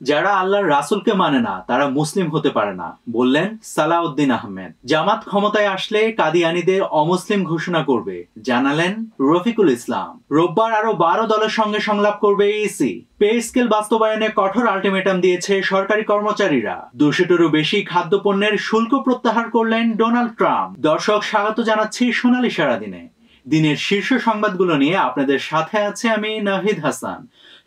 যারা আল্লাহর রাসূলকে মানে না তারা মুসলিম হতে পারে না, বললেন সালাউদ্দিন আহমেদ। জামাত ক্ষমতায় আসলে কাদিয়ানীদের অমুসলিম ঘোষণা করবে, জানালেন রফিকুল ইসলাম। রোববার আরো 12 দলের সঙ্গে সংলাপ করবে ইসি। পে স্কেল বাস্তবায়নে কঠোর আলটিমেটাম দিয়েছে সরকারি কর্মচারীরা। 200-টিরও বেশি খাদ্যপণ্যের শুল্ক প্রত্যাহার করলেন ডোনাল্ড ট্রাম্প। দর্শক, স্বাগত জানাচ্ছি সোনালী সারাদিনে। দিনের শীর্ষ সংবাদগুলো নিয়ে আপনাদের সাথে আছে আমি নাহিদ হাসান।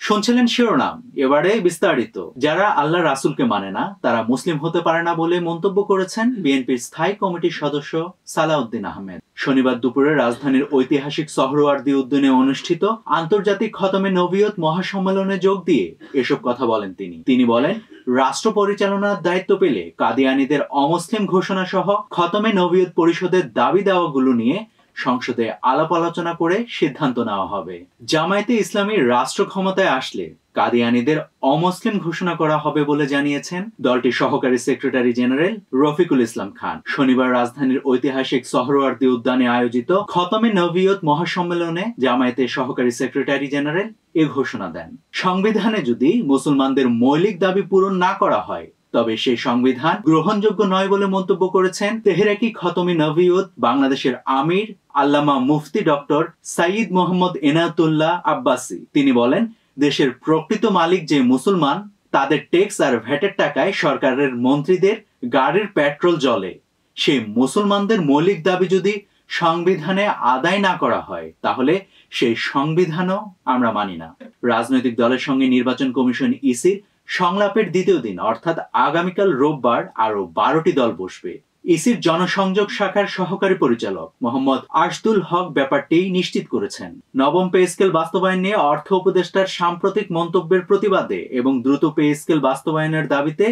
শুনছিলেন শিরোনাম, এবারে বিস্তারিত। যারা আল্লাহ রাসূলকে মানে না তারা মুসলিম হতে পারে না বলে মন্তব্য করেছেন বিএনপির স্থায়ী কমিটির সদস্য সালাউদ্দিন আহমেদ। শনিবার দুপুরে রাজধানীর ঐতিহাসিক সোহরাওয়ার্দী উদ্যানে অনুষ্ঠিত আন্তর্জাতিক খতমে নবুয়ত মহাসম্মেলনে যোগ দিয়ে এসব কথা বলেন তিনি বলেন, রাষ্ট্র পরিচালনার দায়িত্ব পেলে কাদিয়ানীদের অমুসলিম ঘোষণা সহ খতমে নবুয়ত পরিষদের দাবি দাওয়াগুলো নিয়ে সংসদে আলাপ আলোচনা করে সিদ্ধান্ত নেওয়া হবে। জামায়াতে ইসলামী রাষ্ট্র ক্ষমতায় আসলে কাদিয়ানীদের অমুসলিম ঘোষণা করা হবে বলে জানিয়েছেন দলটির সহকারী সেক্রেটারি জেনারেল রফিকুল ইসলাম খান। শনিবার রাজধানীর ঐতিহাসিক সোহরাওয়ার্দী উদ্যানে আয়োজিত খতমে নবুয়ত মহাসম্মেলনে জামায়াতের সহকারী সেক্রেটারি জেনারেল এ ঘোষণা দেন। সংবিধানে যদি মুসলমানদের মৌলিক দাবি পূরণ না করা হয় তবে সেই সংবিধান গ্রহণযোগ্য নয় বলে মন্তব্য করেছেন তেহরাকি খতমে নবুয়ত বাংলাদেশের আমির আল্লামা মুফতি ডক্টর সাইয়্যিদ মোহাম্মদ এনায়েতুল্লাহ আব্বাসী। তিনি বলেন, দেশের প্রকৃত মালিক যে মুসলমান তাদের ট্যাক্স আর ভ্যাটের টাকায় সরকারের মন্ত্রীদের গাড়ির পেট্রোল জ্বলে। সেই মুসলমানদের মৌলিক দাবি যদি সংবিধানে আদায় না করা হয় তাহলে সেই সংবিধানও আমরা মানি না। রাজনৈতিক দলের সঙ্গে নির্বাচন কমিশন ইসির সংলাপের দ্বিতীয় দিন অর্থাৎ আগামীকাল রোববার আরো 12টি দল বসবে। ইসির জনসংযোগ শাখার সহকারী পরিচালক মোহাম্মদ আশদুল হক ব্যাপারটি নিশ্চিত করেছেন। নবম পে স্কেল বাস্তবায়ন নিয়ে অর্থ উপদেষ্টার সাম্প্রতিক মন্তব্যের প্রতিবাদে এবং দ্রুত পে স্কেল বাস্তবায়নের দাবিতে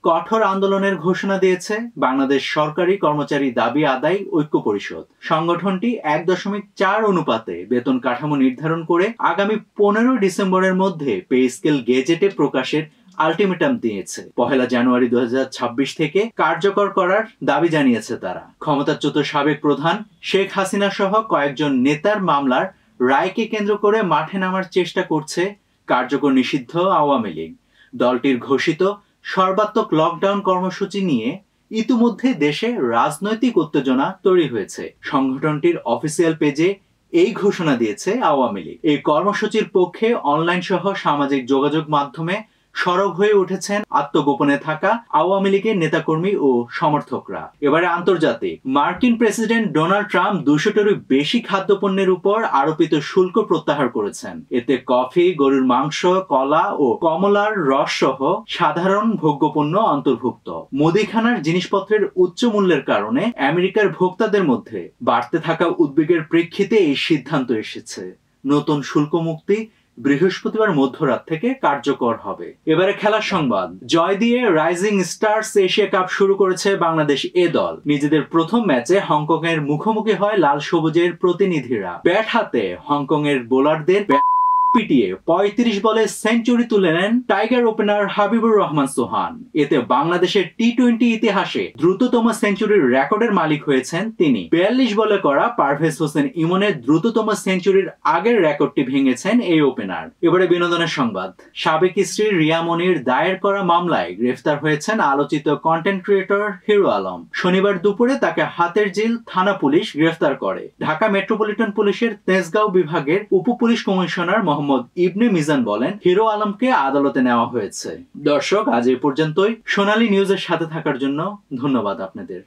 কঠোর আন্দোলনের ঘোষণা দিয়েছে বাংলাদেশ সরকারি কর্মচারী দাবি আদায় ঐক্য পরিষদ। সংগঠনটি 1.4 অনুপাতে বেতন কাঠামো নির্ধারণ করে আগামী 15 ডিসেম্বরের মধ্যে পে স্কেল গেজেটে প্রকাশের আলটিমেটাম দিয়েছে। 1 জানুয়ারি 2026 থেকে কার্যকর করার দাবি জানিয়েছে তারা। ক্ষমতাচ্যুত সাবেক প্রধান শেখ হাসিনা সহ কয়েকজন নেতার মামলার রায়কে কেন্দ্র করে মাঠে নামার চেষ্টা করছে কার্যকর নিষিদ্ধ আওয়ামী লীগ। দলটির ঘোষিত সর্বাত্মক লকডাউন কর্মসূচি নিয়ে ইতিমধ্যে দেশে রাজনৈতিক উত্তেজনা তৈরি হয়েছে। সংগঠনটির অফিসিয়াল পেজে এই ঘোষণা দিয়েছে আওয়ামী লীগ। এই কর্মসূচির পক্ষে অনলাইন সহ সামাজিক যোগাযোগ মাধ্যমে সরব হয়ে উঠেছেন আত্মগোপনে থাকা আওয়ামী লীগের নেতাকর্মী ও সমর্থকরা। এবারে আন্তর্জাতিক। মার্কিন প্রেসিডেন্ট ডোনাল্ড ট্রাম্প 200-টিরও বেশি খাদ্যপণ্যের উপর আরোপিত শুল্ক প্রত্যাহার করেছেন। এতে কফি, গরুর মাংস, কলা ও কমলার রস সহ সাধারণ ভোগ্যপণ্য অন্তর্ভুক্ত। মুদিখানার জিনিসপত্রের উচ্চ মূল্যের কারণে আমেরিকার ভোক্তাদের মধ্যে বাড়তে থাকা উদ্বেগের প্রেক্ষিতে এই সিদ্ধান্ত এসেছে। নতুন শুল্ক মুক্তি বৃহস্পতিবার মধ্যরাত থেকে কার্যকর হবে। এবারে খেলার সংবাদ। জয় দিয়ে রাইজিং স্টার্স এশিয়া কাপ শুরু করেছে বাংলাদেশ এ দল। নিজেদের প্রথম ম্যাচে হংকং এর মুখোমুখি হয় লাল সবুজের প্রতিনিধিরা। ব্যাট হাতে হংকং এর বোলারদের পিটিয়ে 35 বলে সেঞ্চুরি তুলে নেন টাইগার ওপেনার হাবিবুর রহমান সোহান। এতে বাংলাদেশের টি-20 ইতিহাসে দ্রুততম সেঞ্চুরির রেকর্ডের মালিক হয়েছেন তিনি। 42 বলে করা পারভেজ হোসেন ইমনের দ্রুততম সেঞ্চুরির আগের রেকর্ডটি ভেঙেছেন এই ওপেনার। এবারে বিনোদনের সংবাদ। সাবেক স্ত্রী রিয়া মনির দায়ের করা মামলায় গ্রেফতার হয়েছেন আলোচিত কন্টেন্ট ক্রিয়েটর হিরো আলম। শনিবার দুপুরে তাকে হাতেরঝিল থানা পুলিশ গ্রেফতার করে। ঢাকা মেট্রোপলিটন পুলিশের তেজগাঁও বিভাগের উপপুলিশ কমিশনার মোহাম্মদ ইবনে মিজান বলেন, হিরো আলমকে আদালতে নেওয়া হয়েছে। দর্শক, আজ এই পর্যন্তই। সোনালী নিউজের সাথে থাকার জন্য ধন্যবাদ আপনাদের।